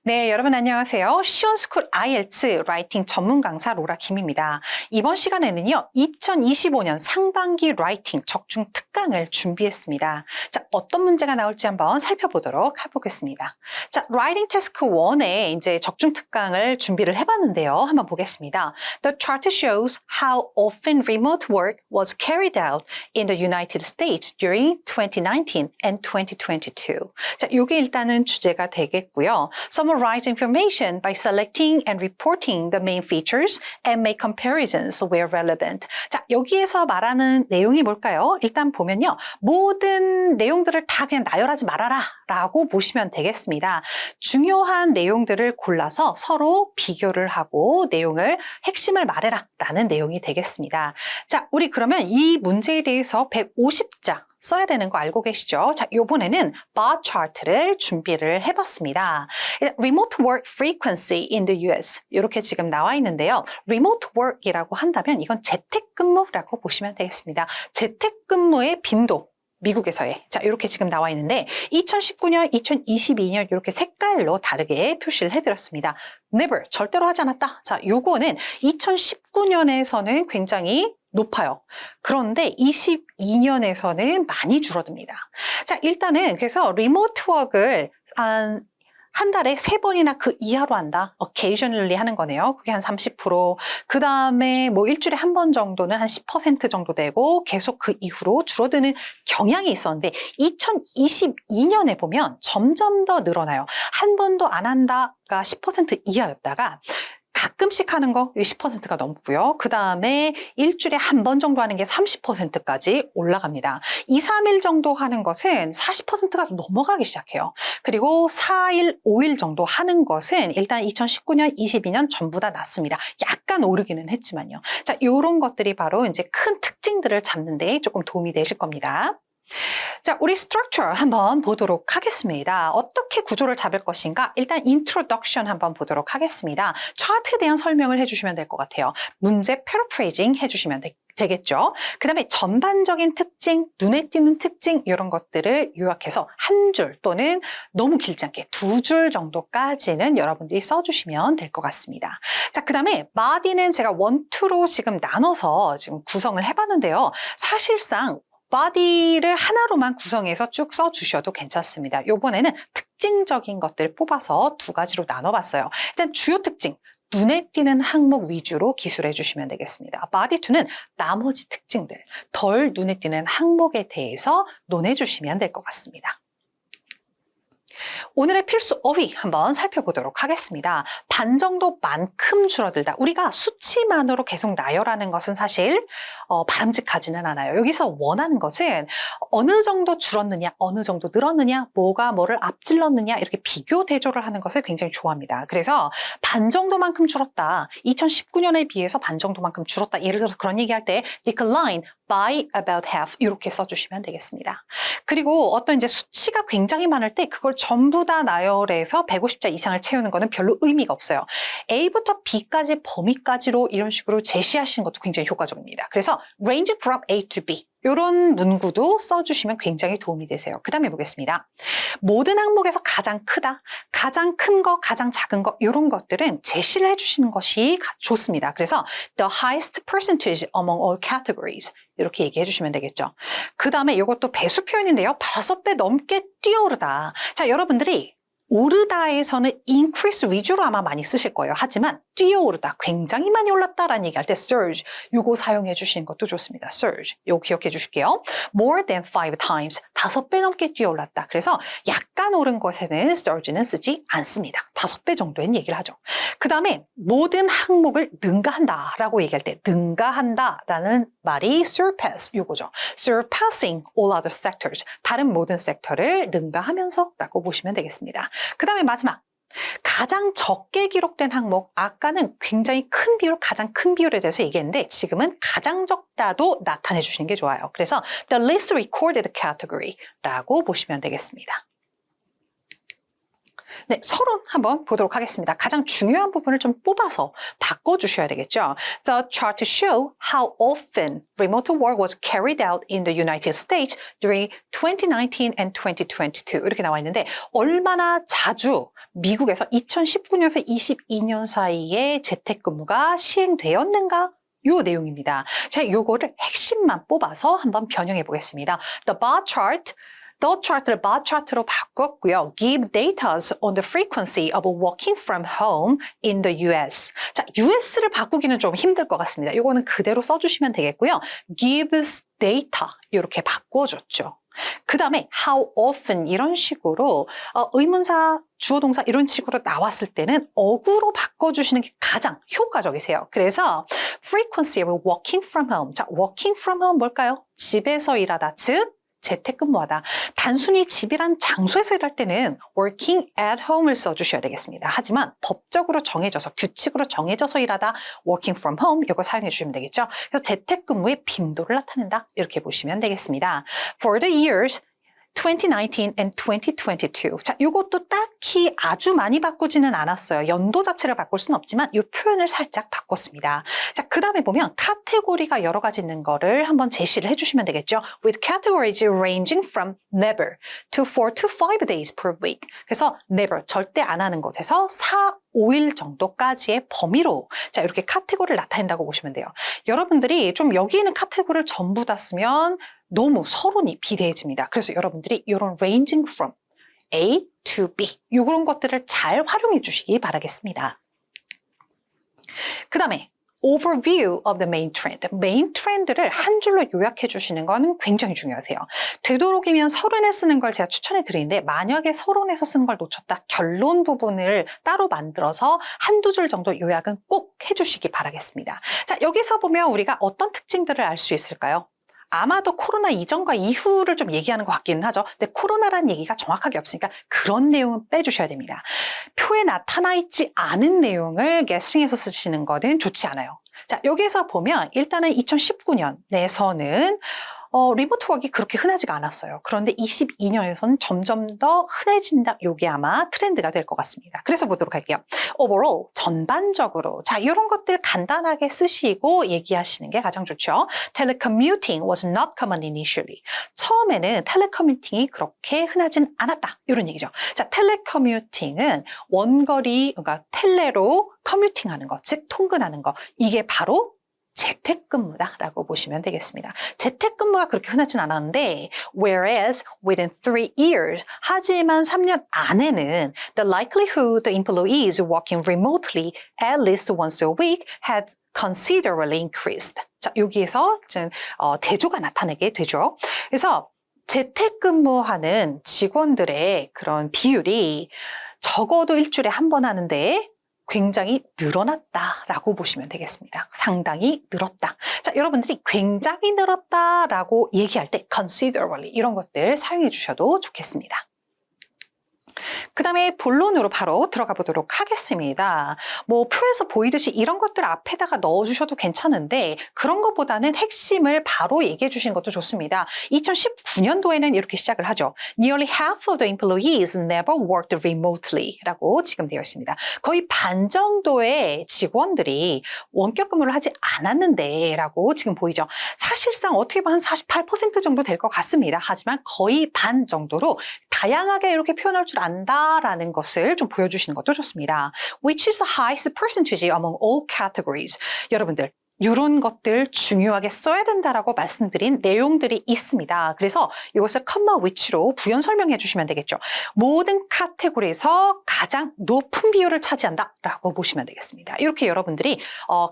네, 여러분 안녕하세요. 시원스쿨 IELTS 라이팅 전문 강사 로라 김입니다. 이번 시간에는요, 2025년 상반기 라이팅 적중 특강을 준비했습니다. 자, 어떤 문제가 나올지 한번 살펴보도록 해보겠습니다. 자, 라이팅 태스크 1에 이제 적중 특강을 준비를 해봤는데요. 한번 보겠습니다. The chart shows how often remote work was carried out in the United States during 2019 and 2022. 자, 이게 일단은 주제가 되겠고요. Summarize information by selecting and reporting the main features and make comparisons where relevant. 자, 여기에서 말하는 내용이 뭘까요? 일단 보면요. 모든 내용들을 다 그냥 나열하지 말아라 라고 보시면 되겠습니다. 중요한 내용들을 골라서 서로 비교를 하고 내용을 핵심을 말해라 라는 내용이 되겠습니다. 자, 우리 그러면 이 문제에 대해서 150자 써야 되는 거 알고 계시죠? 자, 요번에는 bar chart를 준비를 해봤습니다. Remote work frequency in the US 이렇게 지금 나와 있는데요. Remote work이라고 한다면 이건 재택근무라고 보시면 되겠습니다. 재택근무의 빈도 미국에서의. 자, 이렇게 지금 나와 있는데 2019년, 2022년 이렇게 색깔로 다르게 표시를 해드렸습니다. Never, 절대로 하지 않았다. 자, 요거는 2019년에서는 굉장히 높아요. 그런데 22년에서는 많이 줄어듭니다. 자, 일단은 그래서 리모트 워크를 한 달에 3번이나 그 이하로 한다. occasionally 하는 거네요. 그게 한 30%. 그 다음에 뭐 일주일에 한 번 정도는 한 10% 정도 되고 계속 그 이후로 줄어드는 경향이 있었는데 2022년에 보면 점점 더 늘어나요. 한 번도 안 한다가 10% 이하였다가 가끔씩 하는 거 10%가 넘고요. 그 다음에 일주일에 한 번 정도 하는 게 30%까지 올라갑니다. 2, 3일 정도 하는 것은 40%가 넘어가기 시작해요. 그리고 4일, 5일 정도 하는 것은 일단 2019년, 22년 전부 다 낮습니다. 약간 오르기는 했지만요. 자, 이런 것들이 바로 이제 큰 특징들을 잡는 데 조금 도움이 되실 겁니다. 자, 우리 structure 한번 보도록 하겠습니다. 어떻게 구조를 잡을 것인가? 일단 introduction 한번 보도록 하겠습니다. 차트에 대한 설명을 해주시면 될 것 같아요. 문제 paraphrasing 해주시면 되겠죠. 그 다음에 전반적인 특징, 눈에 띄는 특징 이런 것들을 요약해서 한 줄 또는 너무 길지 않게 2줄 정도까지는 여러분들이 써주시면 될 것 같습니다. 자, 그 다음에 body는 제가 1, 2로 지금 나눠서 지금 구성을 해봤는데요. 사실상 body를 하나로만 구성해서 쭉 써주셔도 괜찮습니다. 이번에는 특징적인 것들 뽑아서 2가지로 나눠봤어요. 일단 주요 특징, 눈에 띄는 항목 위주로 기술해 주시면 되겠습니다. body 2는 나머지 특징들, 덜 눈에 띄는 항목에 대해서 논해 주시면 될 것 같습니다. 오늘의 필수 어휘 한번 살펴보도록 하겠습니다. 반 정도만큼 줄어들다. 우리가 수치만으로 계속 나열하는 것은 사실 바람직하지는 않아요. 여기서 원하는 것은 어느 정도 줄었느냐, 어느 정도 늘었느냐, 뭐가 뭐를 앞질렀느냐 이렇게 비교 대조를 하는 것을 굉장히 좋아합니다. 그래서 반 정도만큼 줄었다. 2019년에 비해서 반 정도만큼 줄었다. 예를 들어서 그런 얘기할 때 decline by about half 이렇게 써주시면 되겠습니다. 그리고 어떤 이제 수치가 굉장히 많을 때 그걸 전부 다 나열해서 150자 이상을 채우는 거는 별로 의미가 없어요. A부터 B까지 범위까지로 이런 식으로 제시하시는 것도 굉장히 효과적입니다. 그래서 range from A to B 이런 문구도 써주시면 굉장히 도움이 되세요. 그 다음에 보겠습니다. 모든 항목에서 가장 크다, 가장 큰 거, 가장 작은 거 이런 것들은 제시를 해주시는 것이 좋습니다. 그래서 the highest percentage among all categories 이렇게 얘기해 주시면 되겠죠. 그 다음에 이것도 배수 표현인데요. 5배 넘게 뛰어오르다. 자, 여러분들이 오르다에서는 increase 위주로 아마 많이 쓰실 거예요. 하지만 뛰어오르다, 굉장히 많이 올랐다라는 얘기할 때 surge, 이거 사용해 주시는 것도 좋습니다. surge, 이거 기억해 주실게요. more than 5 times, 5배 넘게 뛰어올랐다. 그래서 약간 오른 것에는 surge는 쓰지 않습니다. 5배 정도의 얘기를 하죠. 그 다음에 모든 항목을 능가한다라고 얘기할 때 능가한다라는 말이 surpass, 이거죠. surpassing all other sectors, 다른 모든 섹터를 능가하면서라고 보시면 되겠습니다. 그 다음에 마지막, 가장 적게 기록된 항목, 아까는 굉장히 큰 비율, 가장 큰 비율에 대해서 얘기했는데 지금은 가장 적다도 나타내 주시는 게 좋아요. 그래서 the least recorded category라고 보시면 되겠습니다. 네, 서론 한번 보도록 하겠습니다. 가장 중요한 부분을 좀 뽑아서 바꿔주셔야 되겠죠. The chart to show how often remote work was carried out in the United States during 2019 and 2022 이렇게 나와 있는데 얼마나 자주 미국에서 2019년에서 22년 사이에 재택근무가 시행되었는가? 요 내용입니다. 자, 요거를 핵심만 뽑아서 한번 변형해 보겠습니다. The bar chart, the chart를 bar chart로 바꿨고요. Give data on the frequency of working from home in the US. 자, US를 바꾸기는 좀 힘들 것 같습니다. 요거는 그대로 써주시면 되겠고요. Gives data 이렇게 바꿔줬죠. 그 다음에 how often 이런 식으로 의문사, 주어동사 이런 식으로 나왔을 때는 어구로 바꿔주시는 게 가장 효과적이세요. 그래서 frequency of working from home. 자, working from home 뭘까요? 집에서 일하다, 즉 재택근무하다. 단순히 집이란 장소에서 일할 때는 working at home을 써주셔야 되겠습니다. 하지만 법적으로 정해져서 규칙으로 정해져서 일하다 working from home 이거 사용해 주시면 되겠죠. 그래서 재택근무의 빈도를 나타낸다 이렇게 보시면 되겠습니다. For the years 2019 and 2022. 자, 이것도 딱히 아주 많이 바꾸지는 않았어요. 연도 자체를 바꿀 수는 없지만 이 표현을 살짝 바꿨습니다. 자, 그 다음에 보면 카테고리가 여러 가지 있는 거를 한번 제시를 해주시면 되겠죠. With categories ranging from never to 4 to 5 days per week. 그래서 never, 절대 안 하는 것에서 4, 5일 정도까지의 범위로 자 이렇게 카테고리를 나타낸다고 보시면 돼요. 여러분들이 좀 여기 있는 카테고리를 전부 다 쓰면 너무 서론이 비대해집니다. 그래서 여러분들이 이런 ranging from A to B 이런 것들을 잘 활용해 주시기 바라겠습니다. 그 다음에 overview of the main trend. 메인 트렌드를 한 줄로 요약해 주시는 건 굉장히 중요하세요. 되도록이면 서론에 쓰는 걸 제가 추천해 드리는데 만약에 서론에서 쓰는 걸 놓쳤다 결론 부분을 따로 만들어서 한두 줄 정도 요약은 꼭 해주시기 바라겠습니다. 자, 여기서 보면 우리가 어떤 특징들을 알 수 있을까요? 아마도 코로나 이전과 이후를 좀 얘기하는 것 같기는 하죠. 근데 코로나라는 얘기가 정확하게 없으니까 그런 내용은 빼주셔야 됩니다. 표에 나타나 있지 않은 내용을 게스팅해서 쓰시는 거는 좋지 않아요. 자, 여기서 보면 일단은 2019년 내에서는 리모트 워크가 그렇게 흔하지가 않았어요. 그런데 22년에서는 점점 더 흔해진다. 이게 아마 트렌드가 될 것 같습니다. 그래서 보도록 할게요. Overall, 전반적으로. 자, 이런 것들 간단하게 쓰시고 얘기하시는 게 가장 좋죠. Telecommuting was not common initially. 처음에는 텔레커뮤팅이 그렇게 흔하진 않았다. 이런 얘기죠. 자, 텔레커뮤팅은 원거리, 그러니까 텔레로 커뮤팅하는 거, 즉 통근하는 거. 이게 바로 재택근무다라고 보시면 되겠습니다. 재택근무가 그렇게 흔하진 않았는데 whereas within 3 years 하지만 3년 안에는 the likelihood the employees working remotely at least once a week had considerably increased. 자, 여기에서 대조가 나타나게 되죠. 그래서 재택근무하는 직원들의 그런 비율이 적어도 일주일에 한 번 하는데 굉장히 늘어났다라고 보시면 되겠습니다. 상당히 늘었다. 자, 여러분들이 굉장히 늘었다라고 얘기할 때 considerably 이런 것들 사용해 주셔도 좋겠습니다. 그 다음에 본론으로 바로 들어가 보도록 하겠습니다. 뭐 표에서 보이듯이 이런 것들 앞에다가 넣어주셔도 괜찮은데 그런 것보다는 핵심을 바로 얘기해 주시는 것도 좋습니다. 2019년도에는 이렇게 시작을 하죠. Nearly half of the employees never worked remotely 라고 지금 되어 있습니다. 거의 반 정도의 직원들이 원격 근무를 하지 않았는데 라고 지금 보이죠. 사실상 어떻게 보면 한 48% 정도 될 것 같습니다. 하지만 거의 반 정도로 다양하게 이렇게 표현할 줄 안다라는 것을 좀 보여주시는 것도 좋습니다. Which is the highest percentage among all categories. 여러분들 이런 것들 중요하게 써야 된다라고 말씀드린 내용들이 있습니다. 그래서 이것을 컴마 위치로 부연 설명해 주시면 되겠죠. 모든 카테고리에서 가장 높은 비율을 차지한다라고 보시면 되겠습니다. 이렇게 여러분들이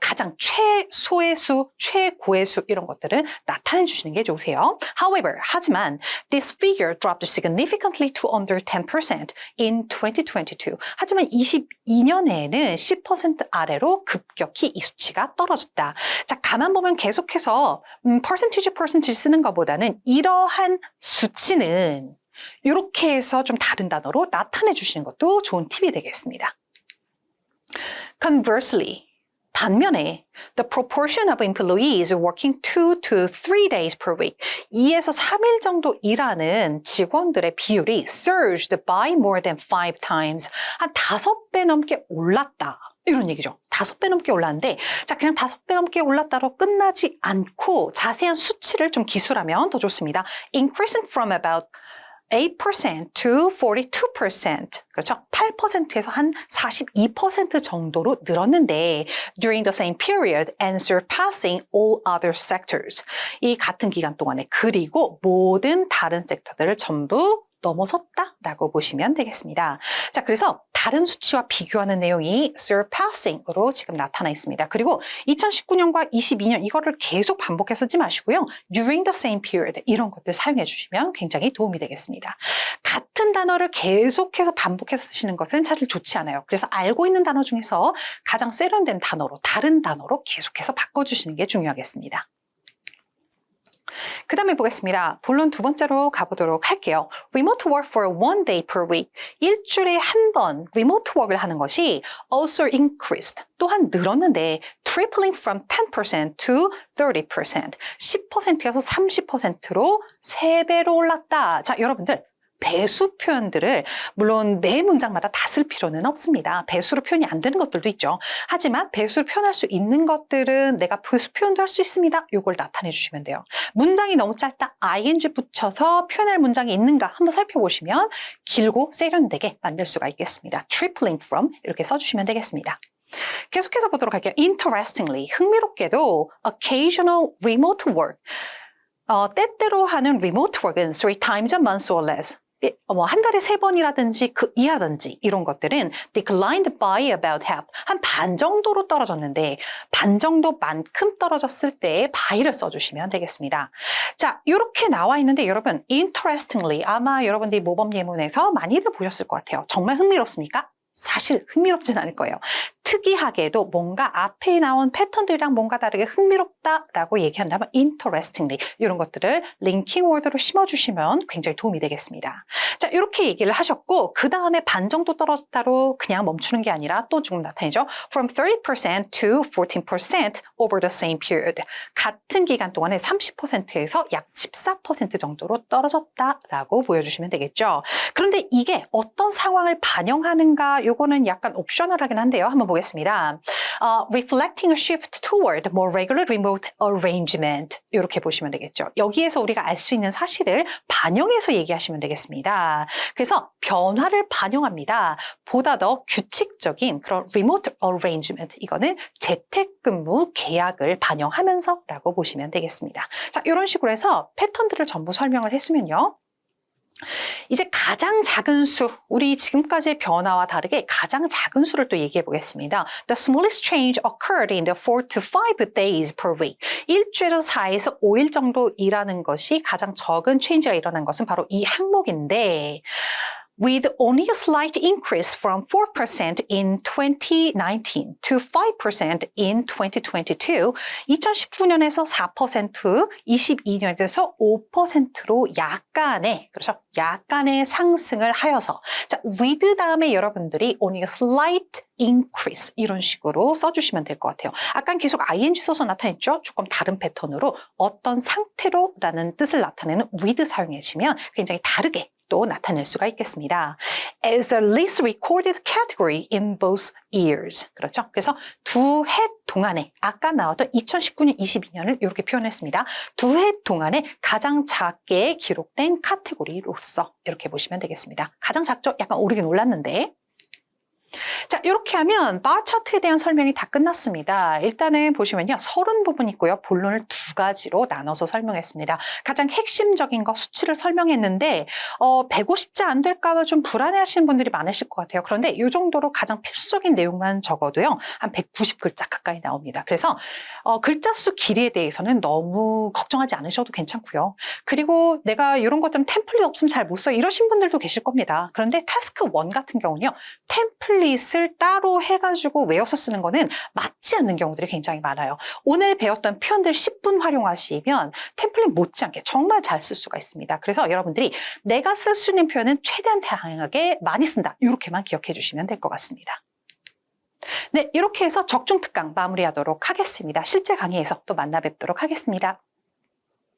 가장 최소의 수, 최고의 수 이런 것들은 나타내 주시는 게 좋으세요. However, 하지만 this figure dropped significantly to under 10% in 2022. 하지만 22년에는 10% 아래로 급격히 이 수치가 떨어졌다. 자, 가만 보면 계속해서 percentage 쓰는 것보다는 이러한 수치는 이렇게 해서 좀 다른 단어로 나타내 주시는 것도 좋은 팁이 되겠습니다. Conversely, 반면에 the proportion of employees working 2 to 3 days per week, 2에서 3일 정도 일하는 직원들의 비율이 surged by more than 5 times, 한 5배 넘게 올랐다. 이런 얘기죠. 5배 넘게 올랐는데, 자, 그냥 5배 넘게 올랐다로 끝나지 않고 자세한 수치를 좀 기술하면 더 좋습니다. Increasing from about 8% to 42%. 그렇죠? 8%에서 한 42% 정도로 늘었는데 during the same period and surpassing all other sectors. 이 같은 기간 동안에 그리고 모든 다른 섹터들을 전부 넘어섰다라고 보시면 되겠습니다. 자, 그래서 다른 수치와 비교하는 내용이 surpassing으로 지금 나타나 있습니다. 그리고 2019년과 22년 이거를 계속 반복해서 쓰지 마시고요. during the same period 이런 것들 사용해 주시면 굉장히 도움이 되겠습니다. 같은 단어를 계속해서 반복해서 쓰시는 것은 사실 좋지 않아요. 그래서 알고 있는 단어 중에서 가장 세련된 단어로 다른 단어로 계속해서 바꿔주시는 게 중요하겠습니다. 그 다음에 보겠습니다. 본론 두 번째로 가보도록 할게요. Remote work for one day per week. 일주일에 한 번 remote work을 하는 것이 also increased. 또한 늘었는데 tripling from 10% to 30%. 10%에서 30%로 3배로 올랐다. 자, 여러분들. 배수 표현들을 물론 매 문장마다 다 쓸 필요는 없습니다. 배수로 표현이 안 되는 것들도 있죠. 하지만 배수로 표현할 수 있는 것들은 내가 배수 표현도 할 수 있습니다. 이걸 나타내 주시면 돼요. 문장이 너무 짧다. ing 붙여서 표현할 문장이 있는가 한번 살펴보시면 길고 세련되게 만들 수가 있겠습니다. tripling from 이렇게 써주시면 되겠습니다. 계속해서 보도록 할게요. Interestingly, 흥미롭게도 occasional remote work. 때때로 하는 remote work은 3 times a month or less. 한 달에 3번이라든지 그 이하든지 이런 것들은 declined by about half. 한 반 정도로 떨어졌는데 반 정도만큼 떨어졌을 때 by를 써주시면 되겠습니다. 자, 이렇게 나와 있는데 여러분 interestingly 아마 여러분들이 모범 예문에서 많이들 보셨을 것 같아요. 정말 흥미롭습니까? 사실 흥미롭진 않을 거예요. 특이하게도 뭔가 앞에 나온 패턴들이랑 뭔가 다르게 흥미롭다라고 얘기한다면 interestingly 이런 것들을 링킹 워드로 심어주시면 굉장히 도움이 되겠습니다. 자, 이렇게 얘기를 하셨고 그 다음에 반 정도 떨어졌다로 그냥 멈추는 게 아니라 또 조금 나타내죠. From 30% to 14% over the same period. 같은 기간 동안에 30%에서 약 14% 정도로 떨어졌다라고 보여주시면 되겠죠. 그런데 이게 어떤 상황을 반영하는가 요거는 약간 옵셔널하긴 한데요. 한번 보겠습니다. Reflecting a shift toward more regular remote arrangement 이렇게 보시면 되겠죠. 여기에서 우리가 알 수 있는 사실을 반영해서 얘기하시면 되겠습니다. 그래서 변화를 반영합니다. 보다 더 규칙적인 그런 remote arrangement 이거는 재택근무 계약을 반영하면서 라고 보시면 되겠습니다. 자, 이런 식으로 해서 패턴들을 전부 설명을 했으면요. 이제 가장 작은 수, 우리 지금까지의 변화와 다르게 가장 작은 수를 또 얘기해 보겠습니다. The smallest change occurred in the 4 to 5 days per week. 일주일에서 4에서 5일 정도 일하는 것이 가장 적은 체인지가 일어난 것은 바로 이 항목인데 with only a slight increase from 4% in 2019 to 5% in 2022, 2019년에서 4%, 22년에서 5%로 약간의 상승을 하여서 자, with 다음에 여러분들이 only a slight increase 이런 식으로 써주시면 될 것 같아요. 아까 계속 ing 써서 나타냈죠? 조금 다른 패턴으로 어떤 상태로 라는 뜻을 나타내는 with 사용해 주시면 굉장히 다르게 또 나타낼 수가 있겠습니다. As a least recorded category in both years. 그렇죠? 그래서 두 해 동안에 아까 나왔던 2019년, 22년을 이렇게 표현했습니다. 두 해 동안에 가장 작게 기록된 카테고리로서 이렇게 보시면 되겠습니다. 가장 작죠? 약간 오르긴 올랐는데 자, 이렇게 하면 바 차트에 대한 설명이 다 끝났습니다. 일단은 보시면요. 서른 부분 있고요. 본론을 두 가지로 나눠서 설명했습니다. 가장 핵심적인 거 수치를 설명했는데 150자 안 될까 봐 좀 불안해하시는 분들이 많으실 것 같아요. 그런데 이 정도로 가장 필수적인 내용만 적어도요. 한 190글자 가까이 나옵니다. 그래서 글자 수 길이에 대해서는 너무 걱정하지 않으셔도 괜찮고요. 그리고 내가 이런 것들은 템플릿 없으면 잘 못 써 이러신 분들도 계실 겁니다. 그런데 타스크 1 같은 경우는요. 템플릿을 따로 해가지고 외워서 쓰는 거는 맞지 않는 경우들이 굉장히 많아요. 오늘 배웠던 표현들 10분 활용하시면 템플릿 못지않게 정말 잘 쓸 수가 있습니다. 그래서 여러분들이 내가 쓸 수 있는 표현은 최대한 다양하게 많이 쓴다. 이렇게만 기억해 주시면 될 것 같습니다. 네, 이렇게 해서 적중특강 마무리하도록 하겠습니다. 실제 강의에서 또 만나 뵙도록 하겠습니다.